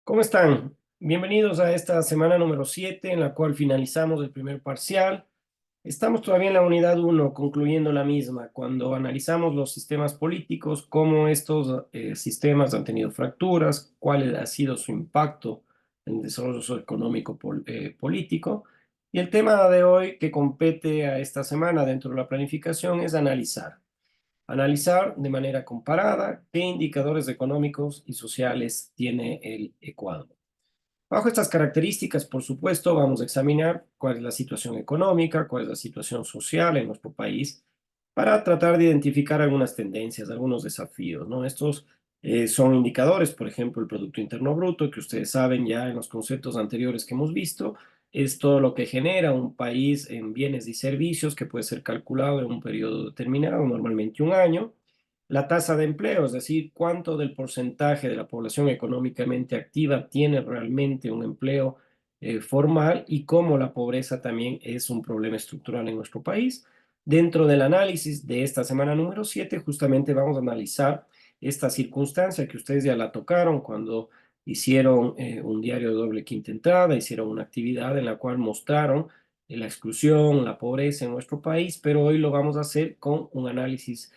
¿Cómo están? Bienvenidos a esta semana número 7, en la cual finalizamos el primer parcial. Estamos todavía en la unidad uno, concluyendo la misma, cuando analizamos los sistemas políticos, cómo estos sistemas han tenido fracturas, cuál ha sido su impacto en el desarrollo socioeconómico político. Y el tema de hoy que compete a esta semana dentro de la planificación es analizar de manera comparada qué indicadores económicos y sociales tiene el Ecuador. Bajo estas características, por supuesto, vamos a examinar cuál es la situación económica, cuál es la situación social en nuestro país, para tratar de identificar algunas tendencias, algunos desafíos, ¿no? Estos son indicadores, por ejemplo, el Producto Interno Bruto, que ustedes saben ya en los conceptos anteriores que hemos visto, es todo lo que genera un país en bienes y servicios que puede ser calculado en un periodo determinado, normalmente un año. La tasa de empleo, es decir, cuánto del porcentaje de la población económicamente activa tiene realmente un empleo formal y cómo la pobreza también es un problema estructural en nuestro país. Dentro del análisis de esta semana número 7, justamente vamos a analizar esta circunstancia que ustedes ya la tocaron cuando hicieron un diario de doble quinta entrada, hicieron una actividad en la cual mostraron la exclusión, la pobreza en nuestro país, pero hoy lo vamos a hacer con un análisis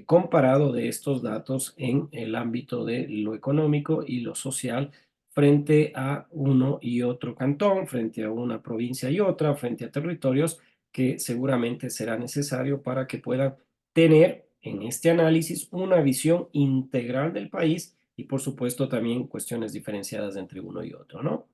comparado de estos datos en el ámbito de lo económico y lo social frente a uno y otro cantón, frente a una provincia y otra, frente a territorios que seguramente será necesario para que puedan tener en este análisis una visión integral del país y por supuesto también cuestiones diferenciadas entre uno y otro, ¿no?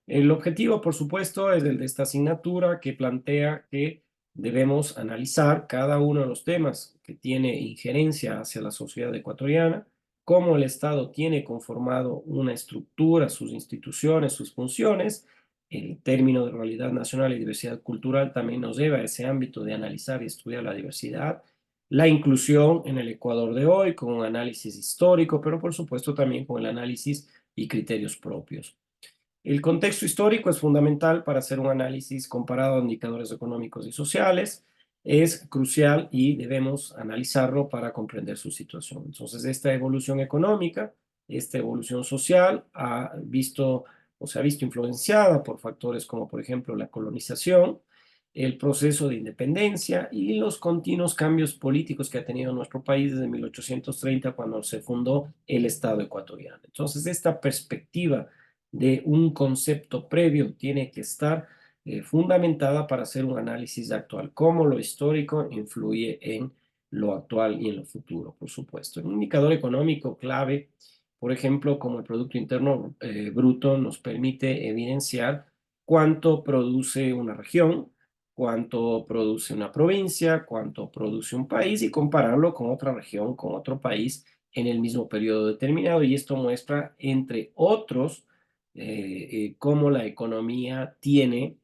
El objetivo, por supuesto, es el de esta asignatura que plantea que debemos analizar cada uno de los temas que tiene injerencia hacia la sociedad ecuatoriana, cómo el Estado tiene conformado una estructura, sus instituciones, sus funciones. El término de realidad nacional y diversidad cultural también nos lleva a ese ámbito de analizar y estudiar la diversidad, la inclusión en el Ecuador de hoy con un análisis histórico, pero por supuesto también con el análisis y criterios propios. El contexto histórico es fundamental para hacer un análisis comparado a indicadores económicos y sociales. Es crucial y debemos analizarlo para comprender su situación. Entonces, esta evolución económica, esta evolución social ha visto o se ha visto influenciada por factores como, por ejemplo, la colonización, el proceso de independencia y los continuos cambios políticos que ha tenido nuestro país desde 1830, cuando se fundó el Estado ecuatoriano. Entonces, esta perspectiva de un concepto previo tiene que estar fundamentada para hacer un análisis actual, cómo lo histórico influye en lo actual y en lo futuro, por supuesto. Un indicador económico clave, por ejemplo, como el Producto Interno Bruto, nos permite evidenciar cuánto produce una región, cuánto produce una provincia, cuánto produce un país y compararlo con otra región, con otro país en el mismo periodo determinado. Y esto muestra, entre otros, cómo la economía tiene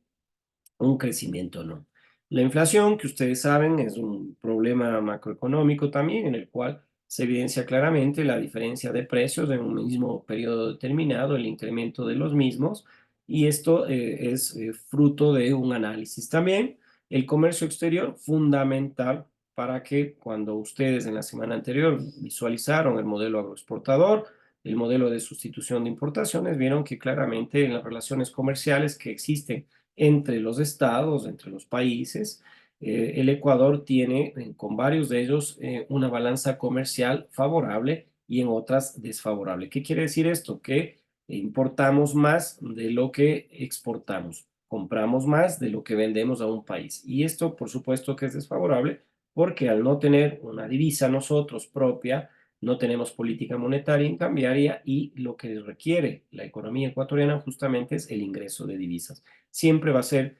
un crecimiento o no. La inflación, que ustedes saben, es un problema macroeconómico también en el cual se evidencia claramente la diferencia de precios en un mismo periodo determinado, el incremento de los mismos, y esto es fruto de un análisis también. El comercio exterior, fundamental para que cuando ustedes en la semana anterior visualizaron el modelo agroexportador, el modelo de sustitución de importaciones, vieron que claramente en las relaciones comerciales que existen entre los estados, entre los países, el Ecuador tiene con varios de ellos una balanza comercial favorable y en otras desfavorable. ¿Qué quiere decir esto? Que importamos más de lo que exportamos, compramos más de lo que vendemos a un país. Y esto, por supuesto, que es desfavorable porque al no tener una divisa nosotros propia, no tenemos política monetaria y cambiaria y lo que requiere la economía ecuatoriana justamente es el ingreso de divisas. Siempre va a ser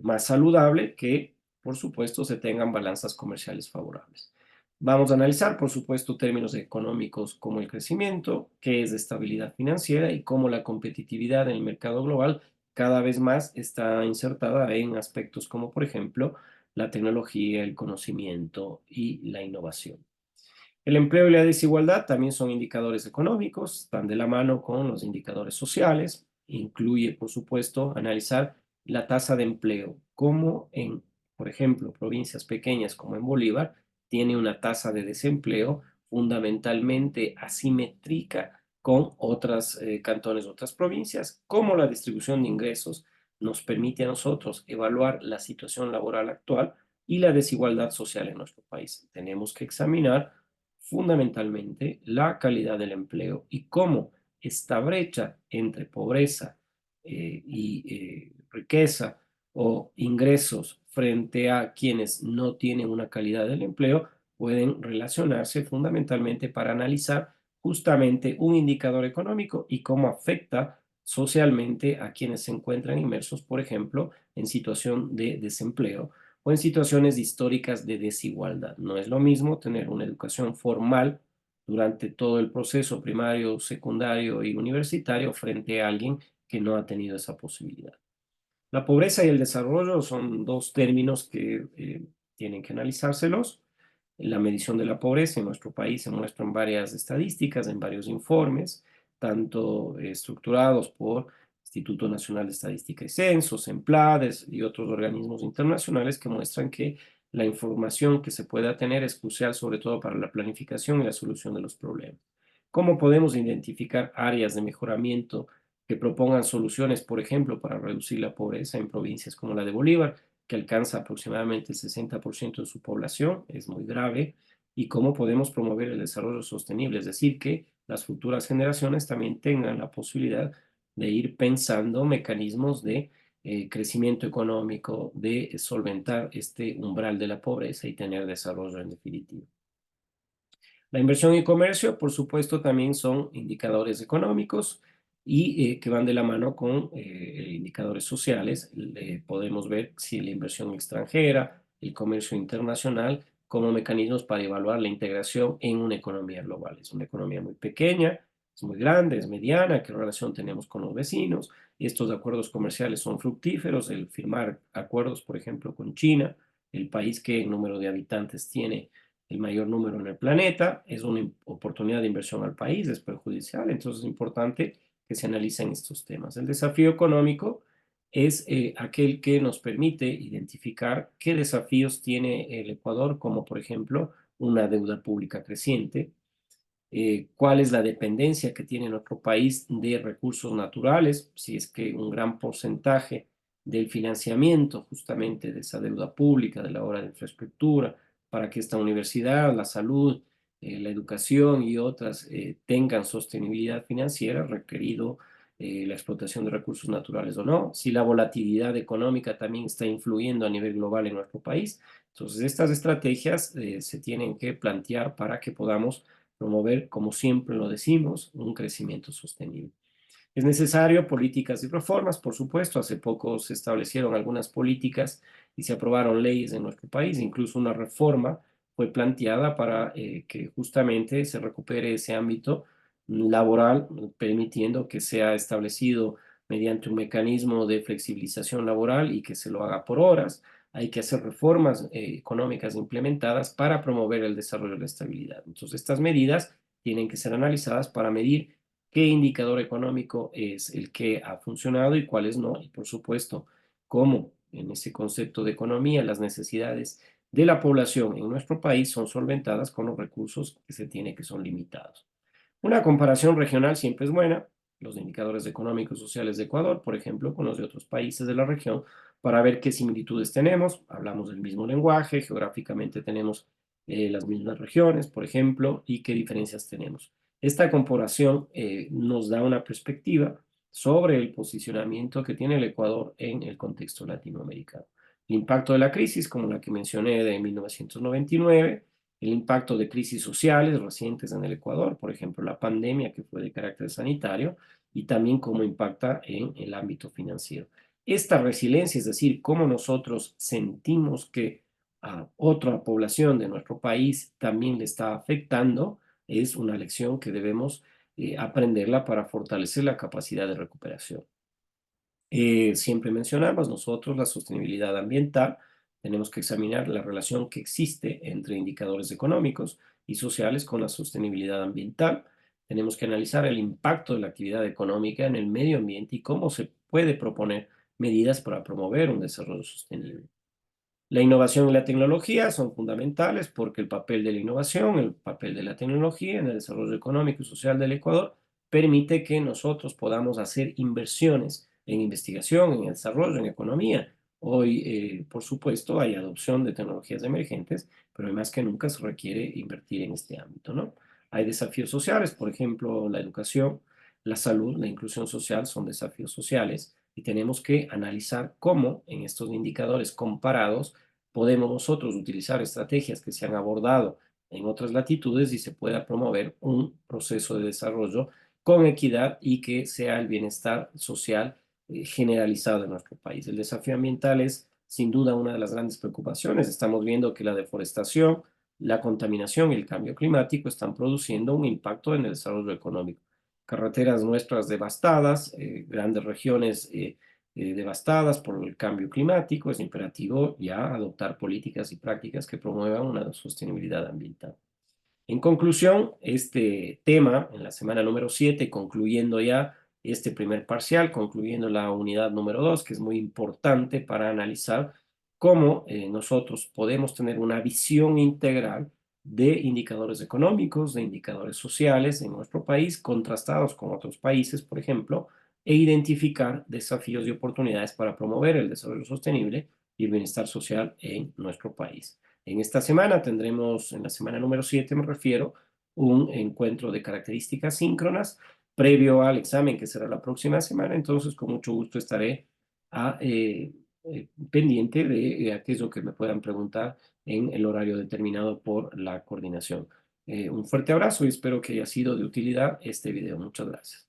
más saludable que, por supuesto, se tengan balanzas comerciales favorables. Vamos a analizar, por supuesto, términos económicos como el crecimiento, qué es estabilidad financiera y cómo la competitividad en el mercado global cada vez más está insertada en aspectos como, por ejemplo, la tecnología, el conocimiento y la innovación. El empleo y la desigualdad también son indicadores económicos, están de la mano con los indicadores sociales. Incluye, por supuesto, analizar la tasa de empleo, como en, por ejemplo, provincias pequeñas como en Bolívar, tiene una tasa de desempleo fundamentalmente asimétrica con otras cantones, otras provincias, cómo la distribución de ingresos nos permite a nosotros evaluar la situación laboral actual y la desigualdad social en nuestro país. Tenemos que examinar fundamentalmente la calidad del empleo y cómo esta brecha entre pobreza y riqueza o ingresos frente a quienes no tienen una calidad del empleo pueden relacionarse fundamentalmente para analizar justamente un indicador económico y cómo afecta socialmente a quienes se encuentran inmersos, por ejemplo, en situación de desempleo o en situaciones históricas de desigualdad. No es lo mismo tener una educación formal durante todo el proceso primario, secundario y universitario frente a alguien que no ha tenido esa posibilidad. La pobreza y el desarrollo son dos términos que tienen que analizárselos. La medición de la pobreza en nuestro país se muestra en varias estadísticas, en varios informes, tanto estructurados por Instituto Nacional de Estadística y Censos, EMPLADES y otros organismos internacionales que muestran que la información que se pueda tener es crucial sobre todo para la planificación y la solución de los problemas. ¿Cómo podemos identificar áreas de mejoramiento que propongan soluciones, por ejemplo, para reducir la pobreza en provincias como la de Bolívar, que alcanza aproximadamente el 60% de su población, es muy grave, y cómo podemos promover el desarrollo sostenible, es decir, que las futuras generaciones también tengan la posibilidad de ir pensando mecanismos de crecimiento económico, de solventar este umbral de la pobreza y tener desarrollo en definitiva. La inversión y comercio, por supuesto, también son indicadores económicos y que van de la mano con indicadores sociales. Podemos ver si la inversión extranjera, el comercio internacional, como mecanismos para evaluar la integración en una economía global. Es una economía muy pequeña, es muy grande, es mediana, qué relación tenemos con los vecinos. Estos acuerdos comerciales son fructíferos, el firmar acuerdos, por ejemplo, con China, el país que en número de habitantes tiene el mayor número en el planeta, es una oportunidad de inversión al país, es perjudicial, entonces es importante que se analicen estos temas. El desafío económico es aquel que nos permite identificar qué desafíos tiene el Ecuador, como por ejemplo una deuda pública creciente, cuál es la dependencia que tiene nuestro país de recursos naturales, si es que un gran porcentaje del financiamiento justamente de esa deuda pública, de la obra de infraestructura, para que esta universidad, la salud, la educación y otras tengan sostenibilidad financiera, requerido la explotación de recursos naturales o no, si la volatilidad económica también está influyendo a nivel global en nuestro país. Entonces, estas estrategias se tienen que plantear para que podamos promover, como siempre lo decimos, un crecimiento sostenible. Es necesario políticas y reformas, por supuesto. Hace poco se establecieron algunas políticas y se aprobaron leyes en nuestro país. Incluso una reforma fue planteada para que justamente se recupere ese ámbito laboral, permitiendo que sea establecido mediante un mecanismo de flexibilización laboral y que se lo haga por horas. Hay que hacer reformas económicas implementadas para promover el desarrollo y la estabilidad. Entonces, estas medidas tienen que ser analizadas para medir qué indicador económico es el que ha funcionado y cuáles no, y por supuesto, cómo en ese concepto de economía las necesidades de la población en nuestro país son solventadas con los recursos que se tiene que son limitados. Una comparación regional siempre es buena, los indicadores económicos y sociales de Ecuador, por ejemplo, con los de otros países de la región, para ver qué similitudes tenemos. Hablamos del mismo lenguaje, geográficamente tenemos las mismas regiones, por ejemplo, y qué diferencias tenemos. Esta comparación nos da una perspectiva sobre el posicionamiento que tiene el Ecuador en el contexto latinoamericano. El impacto de la crisis, como la que mencioné de 1999, el impacto de crisis sociales recientes en el Ecuador, por ejemplo, la pandemia que fue de carácter sanitario, y también cómo impacta en el ámbito financiero. Esta resiliencia, es decir, cómo nosotros sentimos que a otra población de nuestro país también le está afectando, es una lección que debemos aprenderla para fortalecer la capacidad de recuperación. Siempre mencionamos nosotros la sostenibilidad ambiental. Tenemos que examinar la relación que existe entre indicadores económicos y sociales con la sostenibilidad ambiental. Tenemos que analizar el impacto de la actividad económica en el medio ambiente y cómo se puede proponer medidas para promover un desarrollo sostenible. La innovación y la tecnología son fundamentales porque el papel de la innovación, el papel de la tecnología en el desarrollo económico y social del Ecuador permite que nosotros podamos hacer inversiones en investigación, en desarrollo, en economía. Hoy, por supuesto, hay adopción de tecnologías emergentes, pero más que nunca se requiere invertir en este ámbito, ¿no? Hay desafíos sociales, por ejemplo, la educación, la salud, la inclusión social son desafíos sociales y tenemos que analizar cómo en estos indicadores comparados podemos nosotros utilizar estrategias que se han abordado en otras latitudes y se pueda promover un proceso de desarrollo con equidad y que sea el bienestar social generalizado en nuestro país. El desafío ambiental es sin duda una de las grandes preocupaciones. Estamos viendo que la deforestación, la contaminación y el cambio climático están produciendo un impacto en el desarrollo económico. Carreteras nuestras devastadas, grandes regiones devastadas por el cambio climático, es imperativo ya adoptar políticas y prácticas que promuevan una sostenibilidad ambiental. En conclusión, este tema en la semana número 7, concluyendo ya este primer parcial, concluyendo la unidad número 2, que es muy importante para analizar cómo nosotros podemos tener una visión integral de indicadores económicos, de indicadores sociales en nuestro país, contrastados con otros países, por ejemplo, e identificar desafíos y oportunidades para promover el desarrollo sostenible y el bienestar social en nuestro país. En esta semana tendremos, en la semana número 7 me refiero, un encuentro de características síncronas previo al examen que será la próxima semana. Entonces, con mucho gusto estaré pendiente de aquello que me puedan preguntar en el horario determinado por la coordinación. Un fuerte abrazo y espero que haya sido de utilidad este video. Muchas gracias.